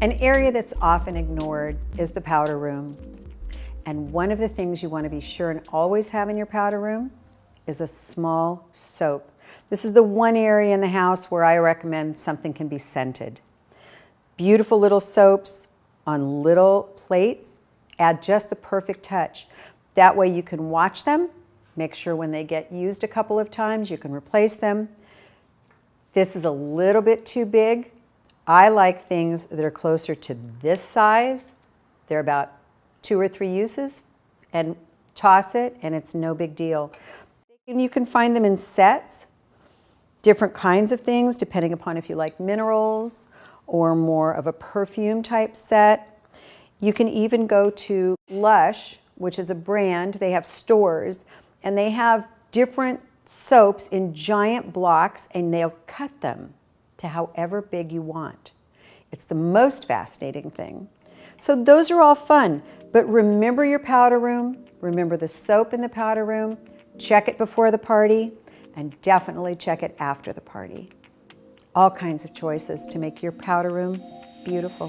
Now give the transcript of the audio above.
An area that's often ignored is the powder room. And one of the things you want to be sure and always have in your powder room is a small soap. This is the one area in the house where I recommend something can be scented. Beautiful little soaps on little plates add just the perfect touch. That way you can watch them, make sure when they get used a couple of times you can replace them. This is a little bit too big. I like things that are closer to this size. They're about 2 or 3 uses, and toss it and it's no big deal. And you can find them in sets, different kinds of things depending upon if you like minerals or more of a perfume type set. You can even go to Lush, which is a brand. They have stores and they have different soaps in giant blocks and they'll cut them to however big you want. It's the most fascinating thing. So those are all fun, but remember your powder room, remember the soap in the powder room, check it before the party, and definitely check it after the party. All kinds of choices to make your powder room beautiful.